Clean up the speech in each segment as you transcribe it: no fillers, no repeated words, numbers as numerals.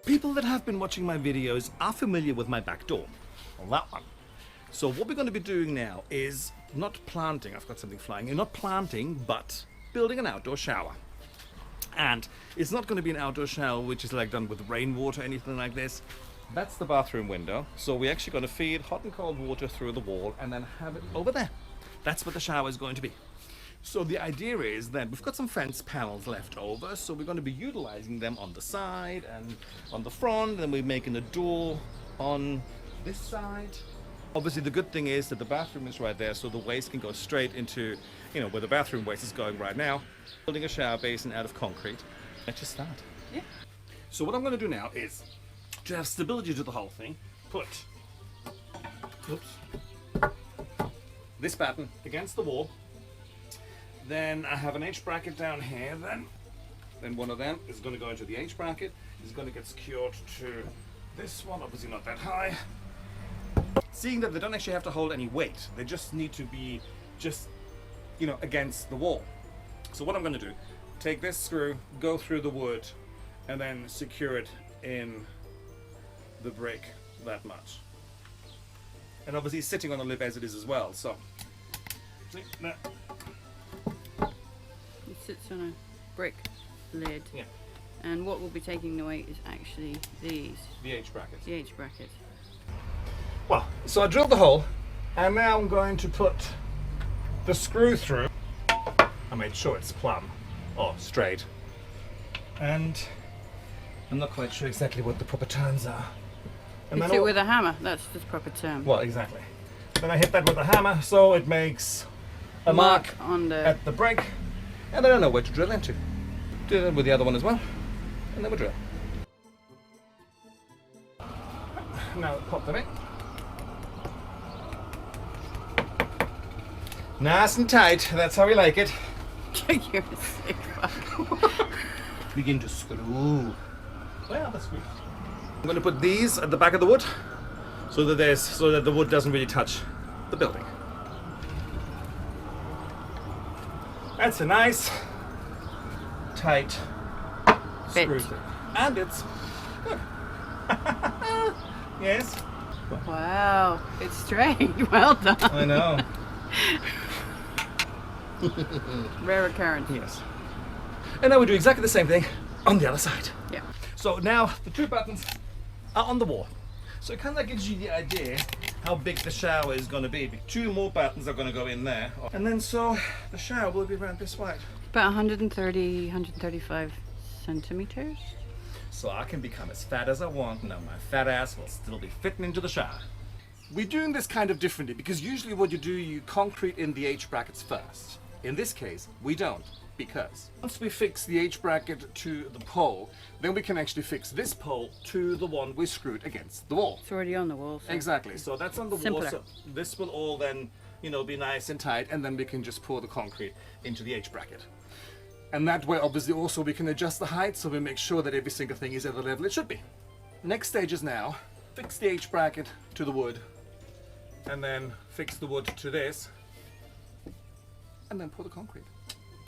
People that have been watching my videos are familiar with my back door. Well, that one. So what we're going to be doing now is not planting, I've got something flying here, not planting, but building an outdoor shower. And it's not going to be an outdoor shower which is like done with rainwater or anything like this. That's the bathroom window. So we're actually going to feed hot and cold water through the wall and then have it over there. That's what the shower is going to be. So the idea is that we've got some fence panels left over, so we're going to be utilizing them on the side and on the front, and we're making a door on this side. Obviously the good thing is that the bathroom is right there, so the waste can go straight into, you know, where the bathroom waste is going right now. Building a shower basin out of concrete. Let's just start. Yeah. So what I'm going to do now is, to have stability to the whole thing, put this batten against the wall. Then I have an H bracket down here. Then one of them is going to go into the H bracket. It's going to get secured to this one, obviously not that high. Seeing that they don't actually have to hold any weight, they just need to be against the wall. So what I'm going to do, take this screw, go through the wood, and then secure it in the brick that much. And obviously it's sitting on the lip as it is as well. So see that. It sits on a brick lid. Yeah. And what will be taking the weight is actually these. The H brackets. The H brackets. Well, so I drilled the hole, and now I'm going to put the screw through. I made sure it's plumb, or straight. And I'm not quite sure exactly what the proper turns are. And Hit it with a hammer, that's the proper term. Well, exactly. Then I hit that with a hammer, so it makes a mark on at the break, and then I know where to drill into. Do that with the other one as well, and then we drill. Now pop them in. Nice and tight, that's how we like it. You're a sick fuck. Begin to screw. Where are the screws? I'm going to put these at the back of the wood so that the wood doesn't really touch the building. That's a nice tight screw thing. And it's good. Yes. Wow, it's straight. Well done. I know. Rare occurrence. Yes. And now we do exactly the same thing on the other side. Yeah. So now the two buttons are on the wall. So it kind of gives you the idea how big the shower is going to be. Two more buttons are going to go in there. And then so the shower will be around this wide. About 130, 135 centimeters. So I can become as fat as I want. Now my fat ass will still be fitting into the shower. We're doing this kind of differently because usually what you do, you concrete in the H brackets first. In this case, we don't. Because once we fix the H bracket to the pole, then we can actually fix this pole to the one we screwed against the wall. It's already on the wall. So Exactly. So that's on the Simpler. wall. So this will all then, be nice and tight, and then we can just pour the concrete into the H bracket. And that way, obviously, also we can adjust the height, so we make sure that every single thing is at the level it should be. The next stage is now fix the H bracket to the wood, and then fix the wood to this, and then pour the concrete.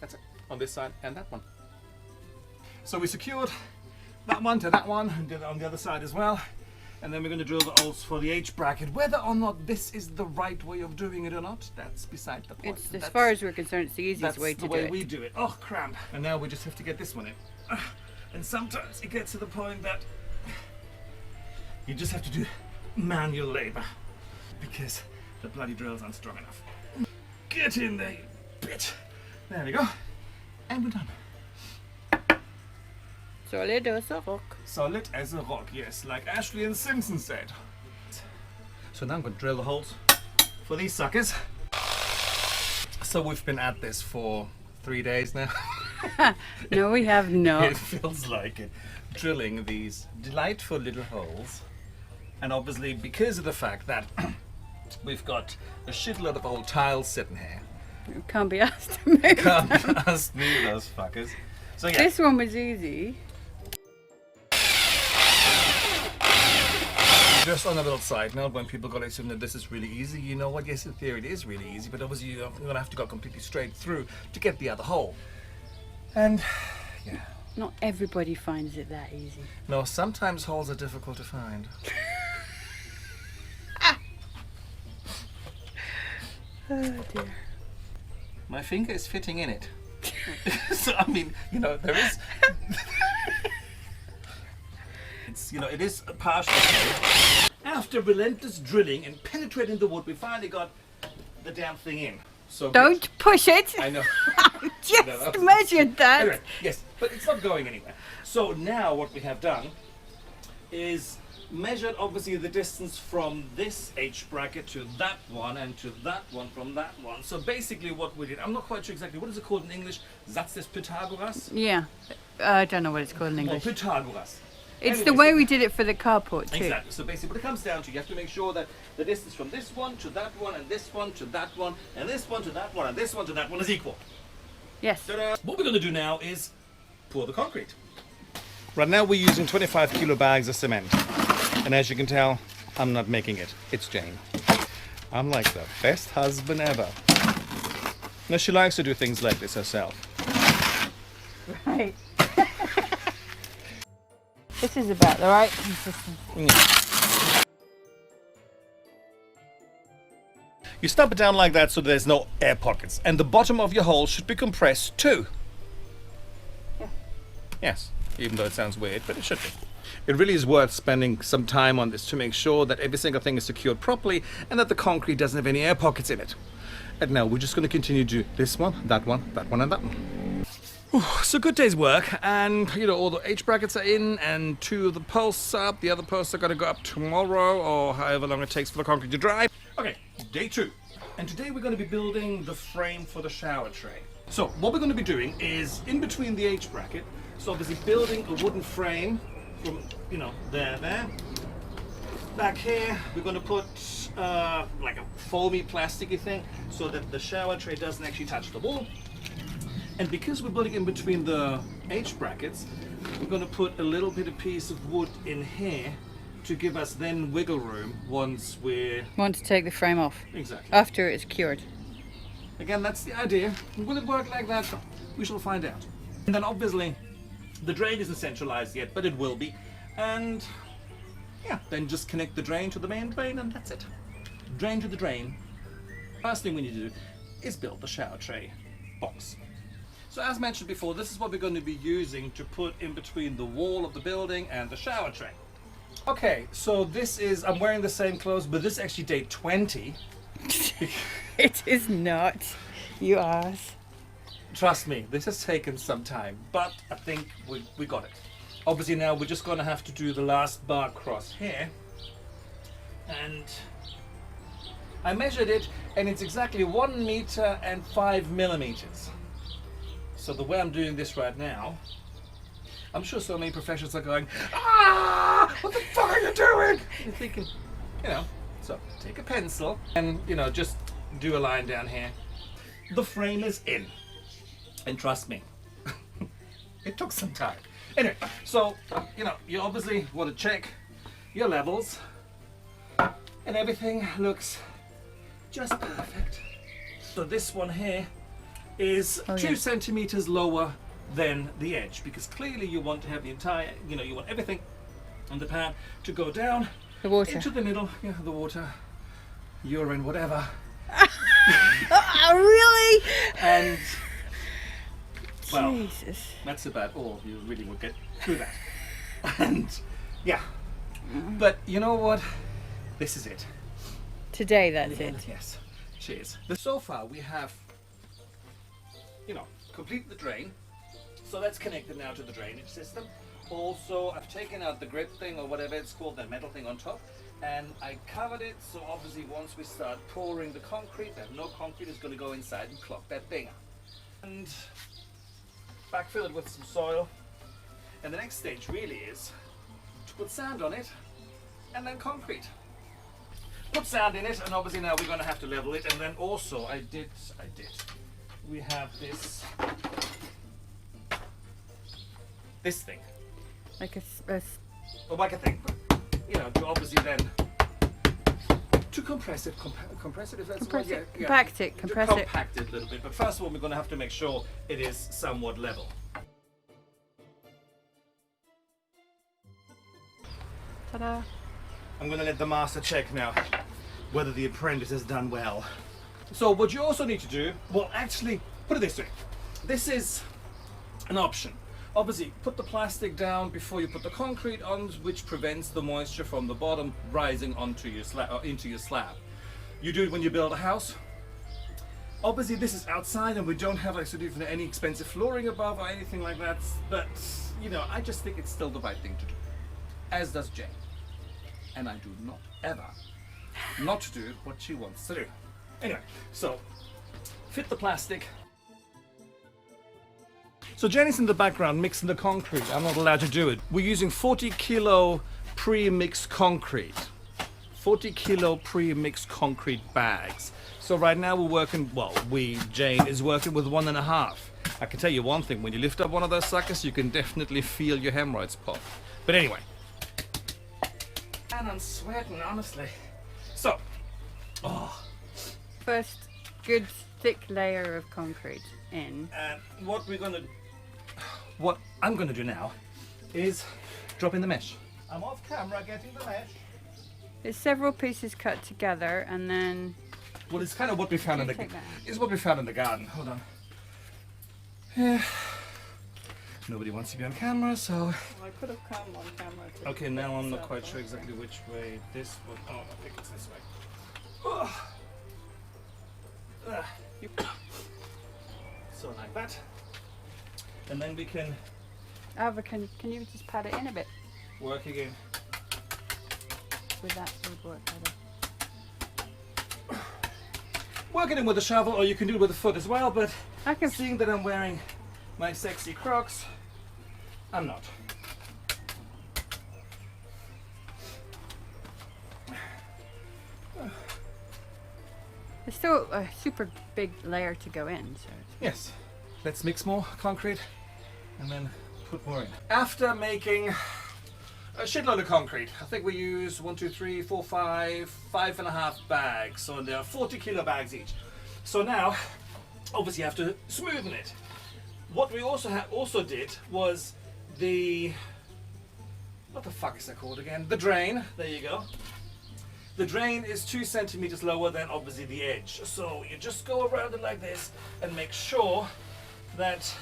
That's it. On this side and that one. So we secured that one to that one and did it on the other side as well. And then we're going to drill the holes for the H bracket. Whether or not this is the right way of doing it or not, that's beside the point. as far as we're concerned, it's the easiest way to do it. That's the way we do it. Oh, cramp. And now we just have to get this one in. And sometimes it gets to the point that you just have to do manual labor because the bloody drills aren't strong enough. Get in there, you bitch. There we go. And we're done. Solid as a rock. Solid as a rock, yes, like Ashley and Simpson said. So now I'm going to drill the holes for these suckers. So we've been at this for 3 days now. No, we have not. It feels like it. Drilling these delightful little holes. And obviously because of the fact that we've got a shitload of old tiles sitting here. You can't be asked to move. Can't ask me those fuckers. So yeah. This one was easy. Just on a little side note, when people go to assume that this is really easy, you know what? Yes, in theory it is really easy, but obviously you're going to have to go completely straight through to get the other hole. And yeah. Not everybody finds it that easy. No, sometimes holes are difficult to find. Oh dear. My finger is fitting in it. So, I mean, you know, there is... It's, you know, it is partially... After relentless drilling and penetrating the wood, we finally got the damn thing in. So Don't push it. I know. Just No, measured that. Anyway, yes, but it's not going anywhere. So now what we have done is measured obviously the distance from this H bracket to that one and to that one from that one. So basically what we did, I'm not quite sure exactly, what is it called in English? Satz des Pythagoras? Yeah. I don't know what it's called in Well, English. Pythagoras. It's Anyway, the way so- we did it for the carport too. Exactly. So basically what it comes down to, you have to make sure that the distance from this one to that one and this one to that one and this one to that one and this one to that one is equal. Yes. Ta-da! What we're going to do now is pour the concrete. Right now we're using 25 kilo bags of cement. And as you can tell, I'm not making it. It's Jane. I'm like the best husband ever. No, she likes to do things like this herself. Right. This is about the right consistency. You stop it down like that so there's no air pockets. And the bottom of your hole should be compressed too. Yes, even though it sounds weird, but it should be. It really is worth spending some time on this to make sure that every single thing is secured properly and that the concrete doesn't have any air pockets in it. And now we're just going to continue to do this one, that one, that one, and that one. Whew, so good day's work, and you know, all the H brackets are in and 2 of the posts are up. The other posts are going to go up tomorrow or however long it takes for the concrete to dry. Okay, day 2. And today we're going to be building the frame for the shower tray. So what we're going to be doing is in between the H bracket, so obviously building a wooden frame from, you know, there. Back here, we're going to put like a foamy plasticky thing so that the shower tray doesn't actually touch the wall. And because we're building in between the H brackets, we're going to put a little bit of piece of wood in here to give us then wiggle room once we're... Want to take the frame off Exactly. after it's cured. Again, that's the idea. Will it work like that? We shall find out. And then obviously, the drain isn't centralized yet, but it will be. And yeah, then just connect the drain to the main drain and that's it. Drain to the drain. First thing we need to do is build the shower tray box. So as mentioned before, this is what we're going to be using to put in between the wall of the building and the shower tray. Okay, so this is, I'm wearing the same clothes, but this is actually day 20. It is not. You ass. Trust me, this has taken some time, but I think we got it. Obviously now we're just going to have to do the last bar cross here. And I measured it, and it's exactly 1 meter and 5 millimeters. So the way I'm doing this right now, I'm sure so many professionals are going, ah, what the fuck are you doing? You're thinking, you know, so take a pencil and, you know, just do a line down here. The frame is in. And trust me, it took some time. Anyway, so, you know, you obviously want to check your levels and everything looks just perfect. So this one here is 2 centimeters lower than the edge, because clearly you want to have the entire, you know, you want everything in the pan to go down The water. into the middle, yeah, the water, urine, whatever. Oh, really? And well, Jesus. that's about all you really would get through that. And yeah, but you know what? This is it. Today, that's it. Yes. Cheers. So far we have, you know, completed the drain. So that's connected now to the drainage system. Also, I've taken out the grip thing or whatever it's called, that metal thing on top, and I covered it. So obviously once we start pouring the concrete, that no concrete is going to go inside and clog that thing up. And backfill it with some soil. And the next stage really is to put sand on it and then concrete. Put sand in it, and obviously now we're going to have to level it. And then also I did. We have this thing. Like a Like a thing. You know, to obviously then to compress it. Compress it if that's compress the it, word. Yeah, compact it, to compress it. compact it a little bit. But first of all, we're going to have to make sure it is somewhat level. Ta-da. I'm going to let the master check now whether the apprentice has done well. So what you also need to do, well actually, put it this way. This is an option. Obviously, put the plastic down before you put the concrete on, which prevents the moisture from the bottom rising onto your slab, or into your slab. You do it when you build a house. Obviously, this is outside, and we don't have like sort of any expensive flooring above or anything like that. But you know, I just think it's still the right thing to do, as does Jane. And I do not ever not do what she wants to do. Anyway, so fit the plastic. So Jenny's in the background mixing the concrete. I'm not allowed to do it. We're using 40 kilo pre-mixed concrete. 40 kilo pre-mixed concrete bags. So right now we're working, well, Jane is working with 1.5. I can tell you one thing, when you lift up one of those suckers, you can definitely feel your hemorrhoids pop. But anyway. And I'm sweating, honestly. So, First good thick layer of concrete in. And what I'm gonna do now is drop in the mesh. I'm off camera getting the mesh. There's several pieces cut together, and then Well, it's kind of what we found in the take that. it's what we found in the garden. Hold on. Yeah. Nobody wants to be on camera, so. Well, I could have come on camera. Okay, now I'm not quite sure exactly which way this would. Oh, I think it's this way. So like that, and then we can Ava, can you just pat it in a bit work again. with that? It would work better. Work it in with a shovel, or you can do it with a foot as well. But I can. seeing that I'm wearing my sexy Crocs, I'm not. There's still a super big layer to go in, so. Yes. Let's mix more concrete and then put more in. After making a shitload of concrete, I think we use 1, 2, 3, 4, 5, 5.5 bags. So there are 40 kilo bags each. So now, obviously, you have to smoothen it. What we also did was what the fuck is that called again? The drain. There you go. The drain is 2 centimeters lower than obviously the edge. So you just go around it like this and make sure that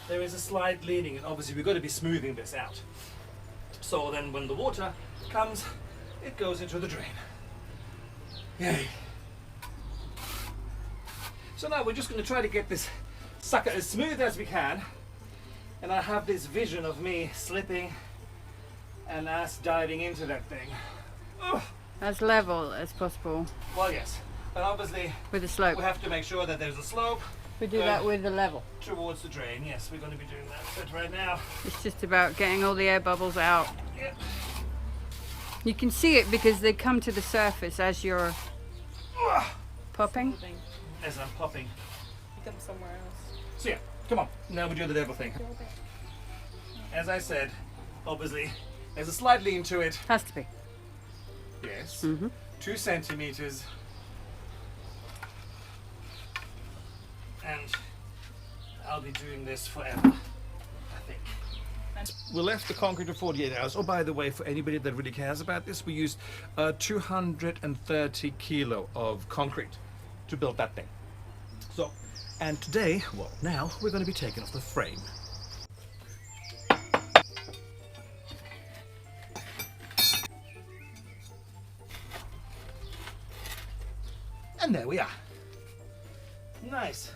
there is a slide leading, and obviously we've got to be smoothing this out. So then when the water comes, it goes into the drain. Yay. So now we're just going to try to get this sucker as smooth as we can, and I have this vision of me slipping and us diving into that thing. Ugh. As level as possible Well, yes, but obviously with the slope. we have to make sure that there's a slope We do that with the level. towards the drain. Yes, we're going to be doing that. But right now, It's just about getting all the air bubbles out. yeah. You can see it because they come to the surface as you're popping. Moving. As I'm popping. Them somewhere else. So yeah, come on. Now we do the devil thing. As I said, obviously, there's a slight lean to it. Has to be. Yes. Mhm. 2 centimeters. And I'll be doing this forever, I think. We left the concrete for 48 hours. Oh, by the way, for anybody that really cares about this, we used 230 kilo of concrete to build that thing. So, and today, well, now we're going to be taking off the frame. And there we are. Nice.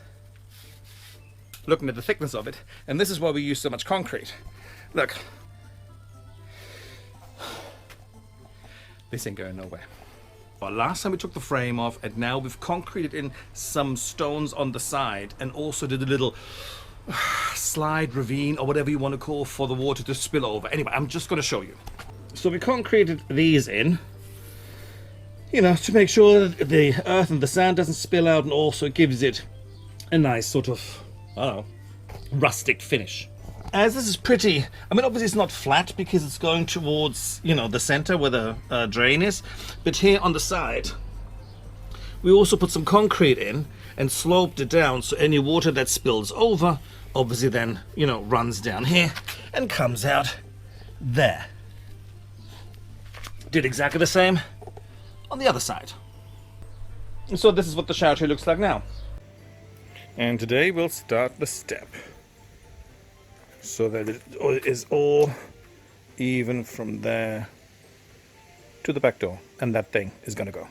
Looking at the thickness of it, and this is why we use so much concrete. Look. This ain't going nowhere. Well, last time we took the frame off, and now we've concreted in some stones on the side, and also did a little slide, ravine, or whatever you want to call for the water to spill over. Anyway, I'm just going to show you. So we concreted these in, you know, to make sure that the earth and the sand doesn't spill out, and also gives it a nice sort of, I don't know, rustic finish. As this is pretty, I mean, obviously it's not flat because it's going towards, you know, the center where the drain is, but here on the side we also put some concrete in and sloped it down, so any water that spills over obviously then, you know, runs down here and comes out there. Did exactly the same on the other side. So this is what the shower tray looks like now. And today we'll start the step so that it is all even from there to the back door, and that thing is going to go.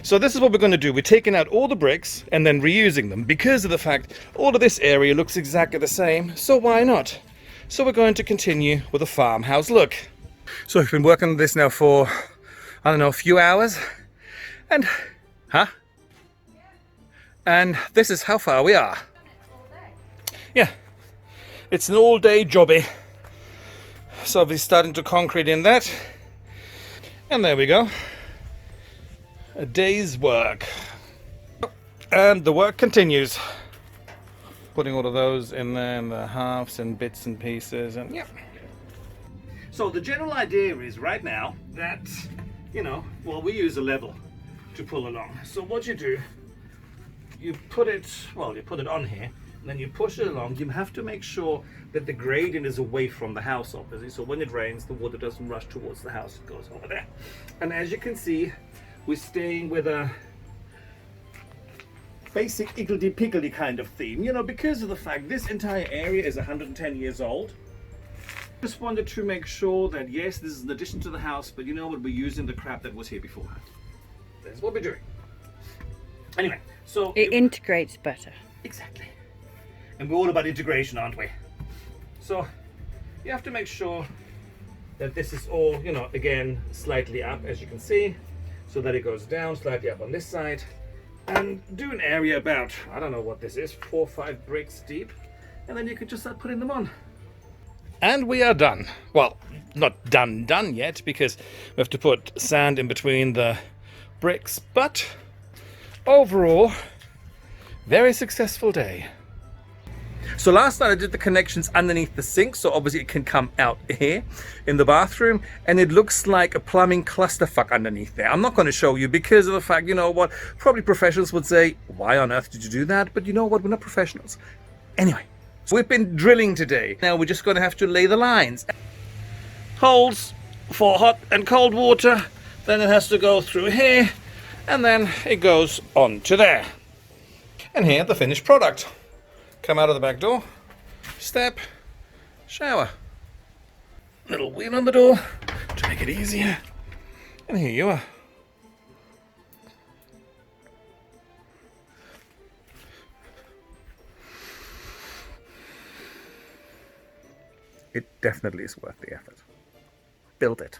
So this is what we're going to do. We're taking out all the bricks and then reusing them because of the fact all of this area looks exactly the same, so why not? So we're going to continue with a farmhouse look. So we've been working on this now for, I don't know, a few hours, and and this is how far we are. Yeah, it's an all-day jobby. So we're starting to concrete in that, and there we go. A day's work, and the work continues. Putting all of those in there, and the halves and bits and pieces, and yeah. So the general idea is right now that, you know, well, we use a level to pull along. So what you do, you put it on here, and then you push it along. You have to make sure that the gradient is away from the house, obviously. So when it rains, the water doesn't rush towards the house, it goes over there. And as you can see, we're staying with a basic higgledy-piggledy kind of theme, you know, because of the fact this entire area is 110 years old. Just wanted to make sure that, yes, this is an addition to the house, but you know what, we're using the crap that was here beforehand. This is what we're doing. Anyway, so... It integrates better. Exactly. And we're all about integration, aren't we? So you have to make sure that this is all, you know, again, slightly up, as you can see, so that it goes down slightly up on this side, and do an area about, I don't know what this is, 4 or 5 bricks deep, and then you can just start putting them on. And we are done. Well, not done yet, because we have to put sand in between the bricks, but overall, very successful day. So last night I did the connections underneath the sink, so obviously it can come out here in the bathroom, and it looks like a plumbing clusterfuck underneath there. I'm not going to show you because of the fact, you know what, probably professionals would say, why on earth did you do that? But you know what, we're not professionals. Anyway, so we've been drilling today. Now we're just going to have to lay the lines. Holes for hot and cold water, then it has to go through here, and then it goes on to there. And here the finished product. Come out of the back door, step, shower. Little wheel on the door to make it easier. And here you are. It definitely is worth the effort. Build it.